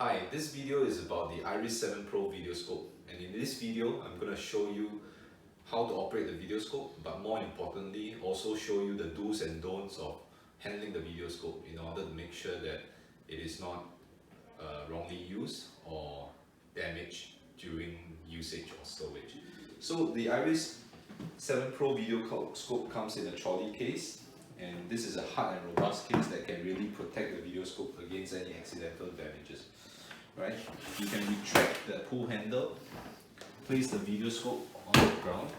Hi, this video is about the iRis 7 Pro videoscope, and in this video I'm going to show you how to operate the videoscope, but more importantly also show you the do's and don'ts of handling the videoscope in order to make sure that it is not wrongly used or damaged during usage or storage. So the iRis 7 Pro videoscope comes in a trolley case, and this is a hard and robust case that can really protect the videoscope against any accidental damages. Right? You can retract the pull handle, place the videoscope on the ground,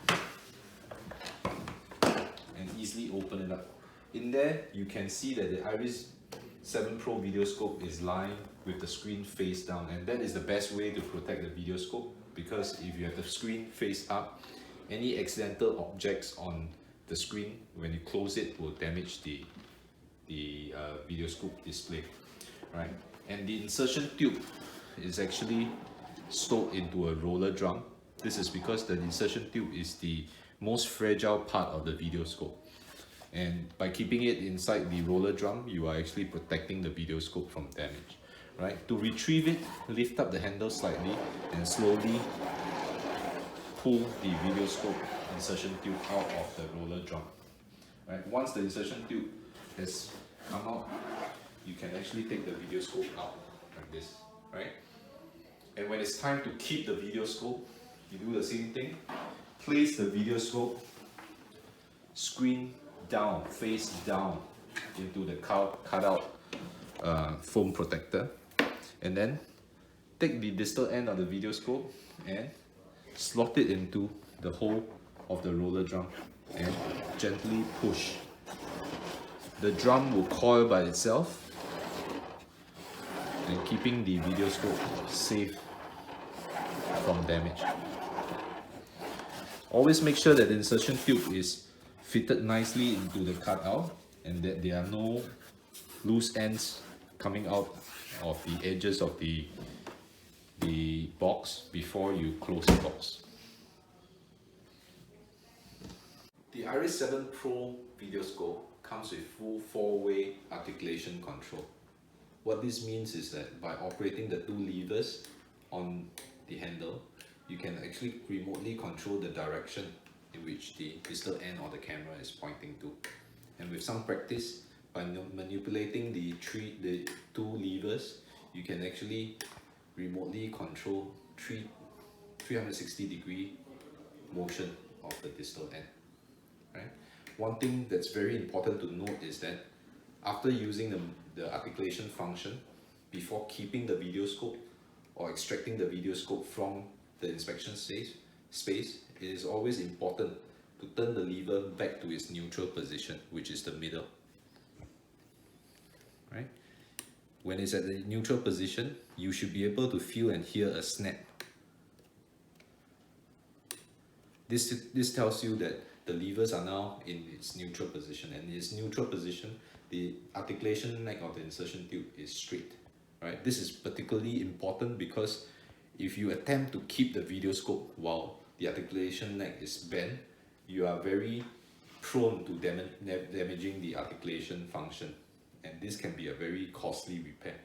and easily open it up. In there, you can see that the iRis 7 Pro videoscope is lying with the screen face down, and that is the best way to protect the videoscope, because if you have the screen face up, any accidental objects on the screen when you close it will damage the videoscope display, right? And the insertion tube is actually stowed into a roller drum. This is because the insertion tube is the most fragile part of the videoscope, and by keeping it inside the roller drum, you are actually protecting the videoscope from damage, right? To retrieve it, lift up the handle slightly and slowly pull the videoscope insertion tube out of the roller drum. Right? Once the insertion tube has come out, you can actually take the videoscope out like this, right? And when it's time to keep the videoscope, you do the same thing. Place the videoscope screen down, face down into the cutout foam protector, and then take the distal end of the videoscope and slot it into the hole of the roller drum and gently push. The drum will coil by itself and keeping the videoscope safe from damage. Always make sure that the insertion tube is fitted nicely into the cutout and that there are no loose ends coming out of the edges of the box before you close the box. The iRis 7 Pro videoscope comes with full 4-way articulation control. What this means is that by operating the two levers on the handle, you can actually remotely control the direction in which the distal end or the camera is pointing to. And with some practice, by manipulating the two levers, you can actually remotely control 360-degree motion of the distal end. Right? One thing that's very important to note is that after using the articulation function, before keeping the videoscope or extracting the videoscope from the inspection space, it is always important to turn the lever back to its neutral position, which is the middle. Right? When it's at the neutral position, you should be able to feel and hear a snap. This tells you that the levers are now in its neutral position, and in its neutral position, the articulation neck of the insertion tube is straight. Right? This is particularly important because if you attempt to keep the videoscope while the articulation neck is bent, you are very prone to damaging the articulation function, and this can be a very costly repair.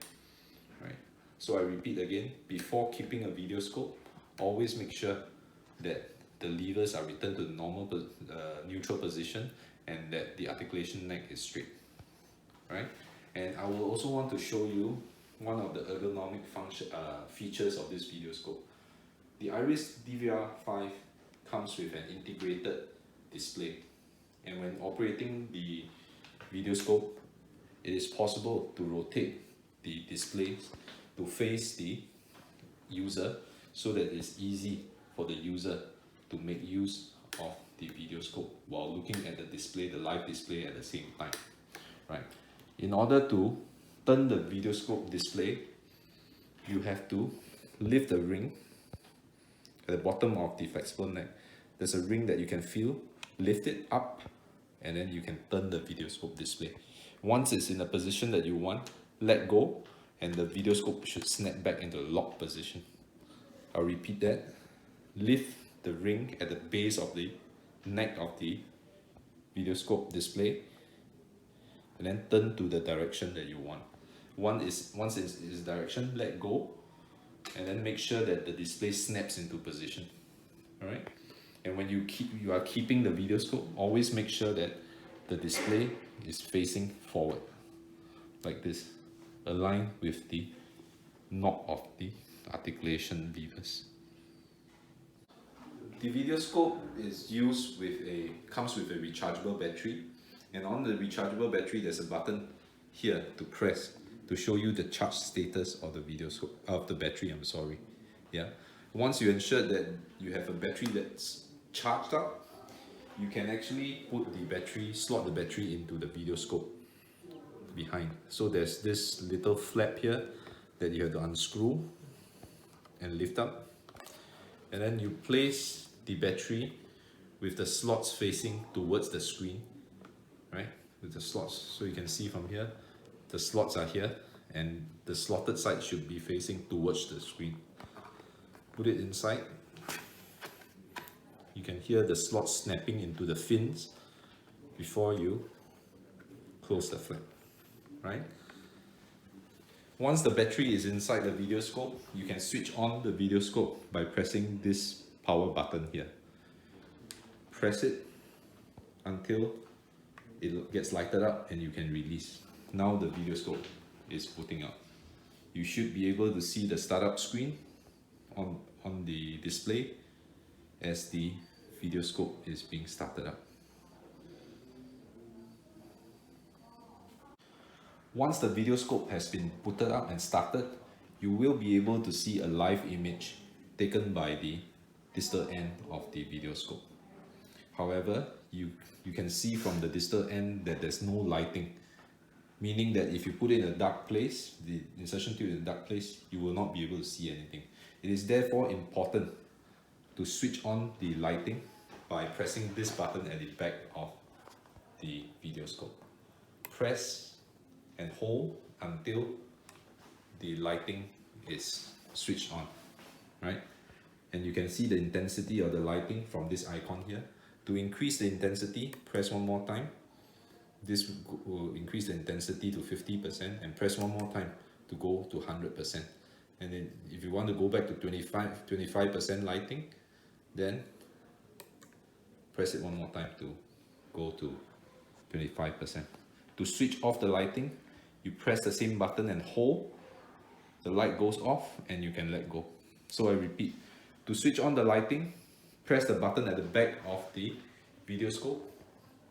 Right? So I repeat again, before keeping a videoscope, always make sure that the levers are returned to the normal neutral position and that the articulation neck is straight. Right? And I will also want to show you one of the ergonomic features of this videoscope. The iRis DVR5 comes with an integrated display, and when operating the videoscope, it is possible to rotate the display to face the user so that it's easy for the user to make use of the videoscope while looking at the display, the live display at the same time. Right? In order to turn the videoscope display, you have to lift the ring at the bottom of the flexible neck. There's a ring that you can feel, lift it up, and then you can turn the videoscope display. Once it's in the position that you want, let go, and the videoscope should snap back into the lock position. I'll repeat that. Lift the ring at the base of the neck of the videoscope display, and then turn to the direction that you want. once it's direction, let go, and then make sure that the display snaps into position. All right, and when you are keeping the video scope, always make sure that the display is facing forward, like this, aligned with the knob of the articulation levers. The video scope is used with comes with a rechargeable battery, and on the rechargeable battery there's a button here to press to show you the charge status of the video scope of the battery. I'm sorry. Yeah. Once you ensure that you have a battery that's charged up, you can actually slot the battery into the video scope behind. So there's this little flap here that you have to unscrew and lift up, and then you place the battery with the slots facing towards the screen, right? With the slots, so you can see from here, the slots are here, and the slotted side should be facing towards the screen. Put it inside. You can hear the slots snapping into the fins before you close the flap, right? Once the battery is inside the video scope, you can switch on the video scope by pressing this power button here. Press it until it gets lighted up and you can release. Now the video scope is booting up. You should be able to see the startup screen on the display as the video scope is being started up. Once the video scope has been booted up and started, you will be able to see a live image taken by the distal end of the video scope. However, you can see from the distal end that there's no lighting, meaning that if you put it in a dark place, the insertion tube in a dark place, you will not be able to see anything. It is therefore important to switch on the lighting by pressing this button at the back of the video scope. Press and hold until the lighting is switched on, right? And you can see the intensity of the lighting from this icon here. To increase the intensity, press one more time. This will increase the intensity to 50%, and press one more time to go to 100%. And then if you want to go back to 25% lighting, then press it one more time to go to 25%. To switch off the lighting, you press the same button and hold. The light goes off and you can let go. So I repeat, to switch on the lighting, press the button at the back of the video scope,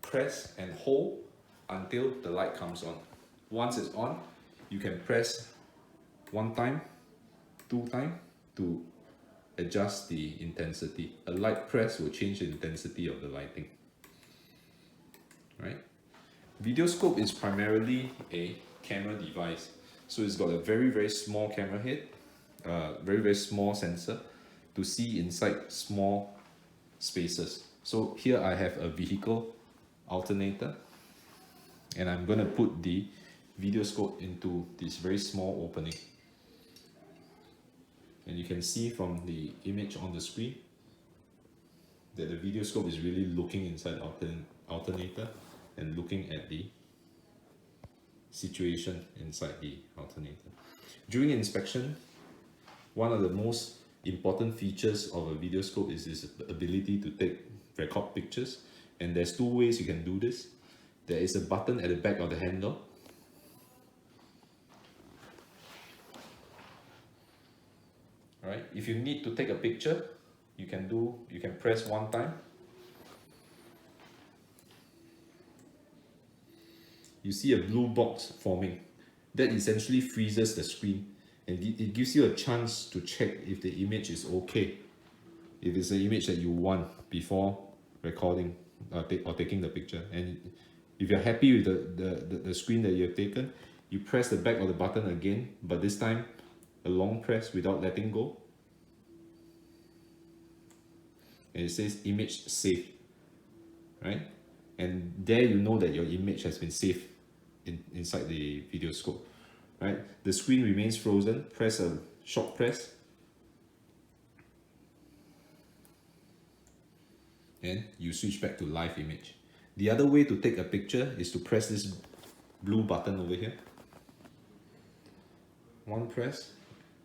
press and hold until the light comes on. Once it's on, you can press one time, two times to adjust the intensity. A light press will change the intensity of the lighting, right? Video scope is primarily a camera device, so it's got a very small camera head, very small sensor to see inside small spaces. So here I have a vehicle alternator, and I'm going to put the video scope into this very small opening, and you can see from the image on the screen that the video scope is really looking inside alternator and looking at the situation inside the alternator. During inspection, one of the most important features of a video scope is its ability to record pictures, and there's two ways you can do this. There is a button at the back of the handle. Alright, if you need to take a picture, you can press one time. You see a blue box forming. That essentially freezes the screen, and it gives you a chance to check if the image is okay, if it's an image that you want before recording or taking the picture. And if you're happy with the screen that you have taken, you press the back of the button again, but this time a long press without letting go, and it says image saved, right? And there you know that your image has been saved inside the video scope, right? The screen remains frozen. Press a short press, and you switch back to live image. The other way to take a picture is to press this blue button over here. one press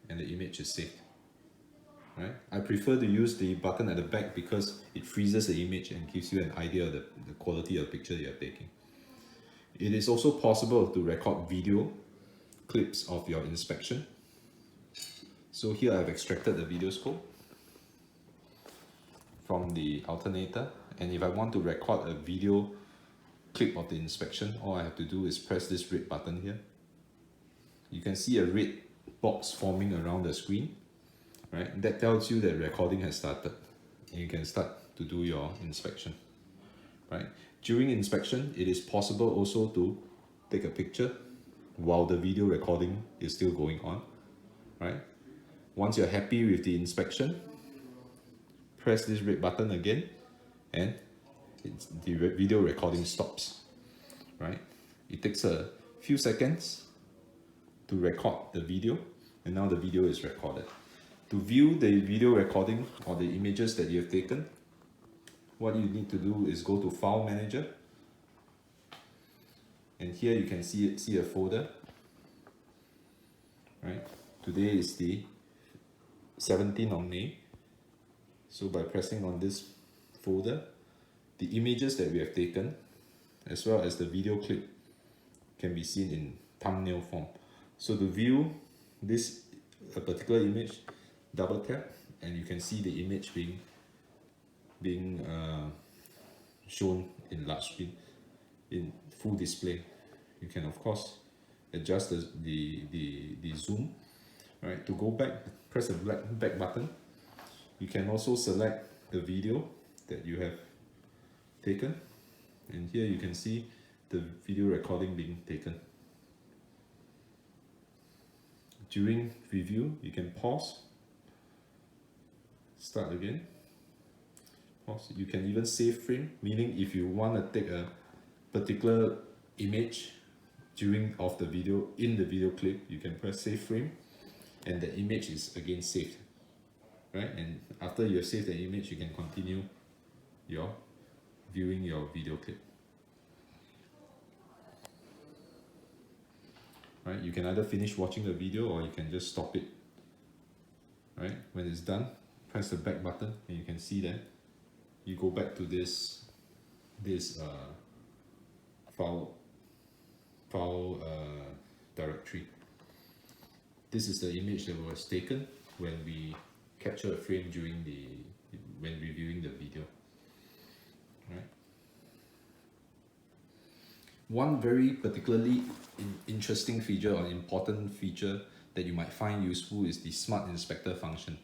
and the image is saved. Right? I prefer to use the button at the back because it freezes the image and gives you an idea of the quality of the picture you're taking. It is also possible to record video clips of your inspection. So here I've extracted the video scope from the alternator, and if I want to record a video clip of the inspection, all I have to do is press this red button here. You can see a red box forming around the screen, right? That tells you that recording has started and you can start to do your inspection, right? During inspection, it is possible also to take a picture while the video recording is still going on, right? Once you're happy with the inspection, press this red button again and the video recording stops, right? It takes a few seconds to record the video, and now the video is recorded. To view the video recording or the images that you have taken, what you need to do is go to File Manager, and here you can see a folder, right? Today is the 17th of May. So by pressing on this folder, the images that we have taken, as well as the video clip, can be seen in thumbnail form. So to view this particular image, double tap and you can see the image being shown in large screen, in full display. You can of course adjust the zoom, right? To go back, press the back button. You can also select the video that you have taken, and here you can see the video recording being taken. During review, you can pause, start again, pause. You can even save frame, meaning if you want to take a particular image of the video in the video clip, you can press save frame and the image is again saved, right? And after you have saved the image, you can continue viewing your video clip. Right? You can either finish watching the video or you can just stop it. Right? When it's done, press the back button and you can see that you go back to this file directory. This is the image that was taken when we captured a frame when reviewing the video. Right? One very particularly interesting feature or important feature that you might find useful is the Smart Inspector function.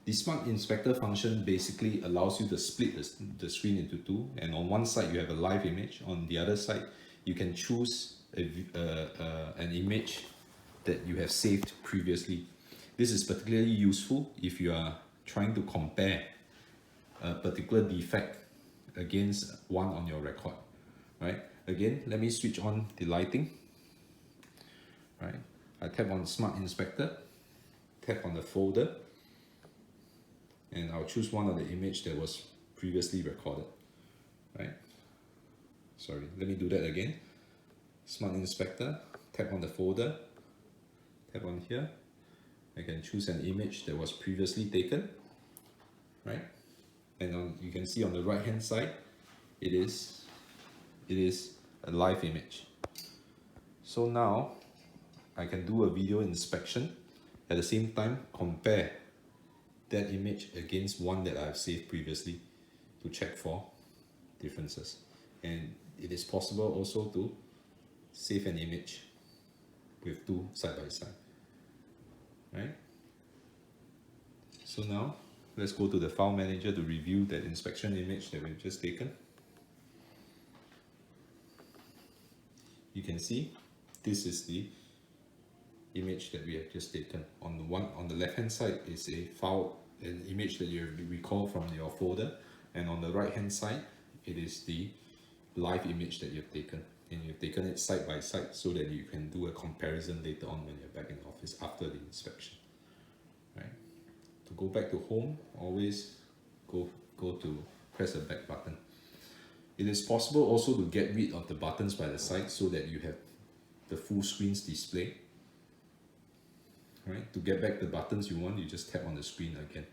The Smart Inspector function basically allows you to split the screen into two, and on one side you have a live image, on the other side you can choose an image that you have saved previously. This is particularly useful if you are trying to compare a particular defect against one on your record, right? Again, let me switch on the lighting, right? I tap on Smart Inspector, tap on the folder, and I'll choose one of the image that was previously recorded, right? Sorry, let me do that again. Smart Inspector, tap on the folder, tap on here. I can choose an image that was previously taken, right? And you can see on the right hand side, it is a live image. So now I can do a video inspection, at the same time compare that image against one that I've saved previously to check for differences. And it is possible also to save an image with two side by side, right? So now let's go to the file manager to review that inspection image that we've just taken. You can see this is the image that we have just taken. On the left hand side is an image that you recall from your folder, and on the right hand side it is the live image that you've taken, and you've taken it side by side so that you can do a comparison later on when you're back in the office after the inspection, right? To go back to home, always go to press the back button. It is possible also to get rid of the buttons by the side so that you have the full screen's display. Right? To get back the buttons you want, you just tap on the screen again.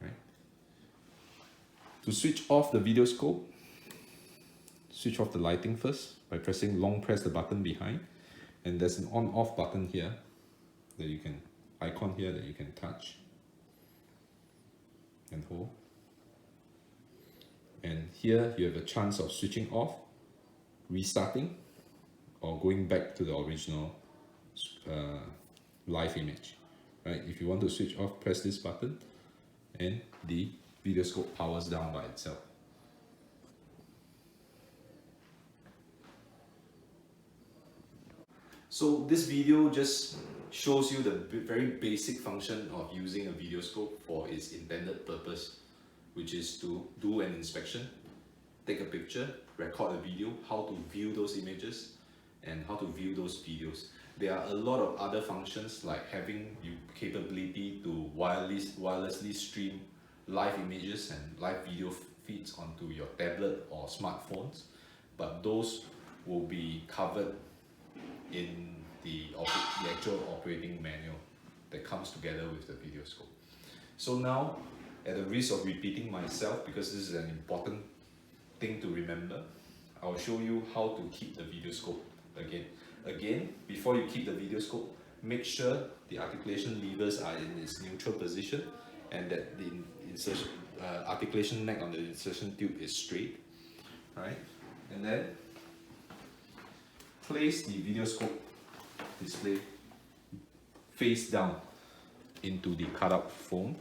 Right? To switch off the video scope, switch off the lighting first by pressing long press the button behind, and there's an on off button here that you can icon here that you can touch and hold. And here you have a chance of switching off, restarting, or going back to the original live image. Right? If you want to switch off, press this button and the video scope powers down by itself. So this video just shows you the very basic function of using a video scope for its intended purpose, which is to do an inspection, take a picture, record a video, how to view those images, and how to view those videos. There are a lot of other functions like having the capability to wirelessly stream live images and live video feeds onto your tablet or smartphones, but those will be covered in the actual operating manual that comes together with the video scope. So now, at the risk of repeating myself, because this is an important thing to remember, I'll show you how to keep the video scope again. Again, before you keep the video scope, make sure the articulation levers are in its neutral position and that the insertion, articulation neck on the insertion tube is straight, right? And then place the video scope display face down into the cutout foam,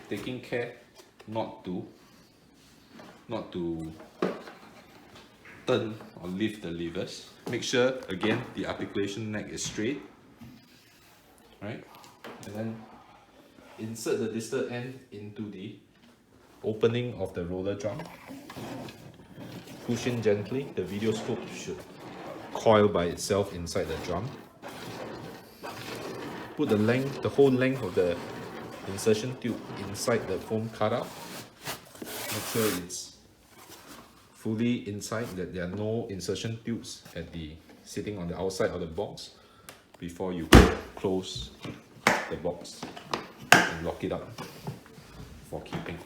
taking care not to turn or lift the levers. Make sure again the articulation neck is straight, right? And then insert the distal end into the opening of the roller drum. Push in gently. The video scope should coil by itself inside the drum. Put the whole length of the insertion tube inside the foam cutout. Make sure it's fully inside, that there are no insertion tubes sitting on the outside of the box before you close the box and lock it up for keeping.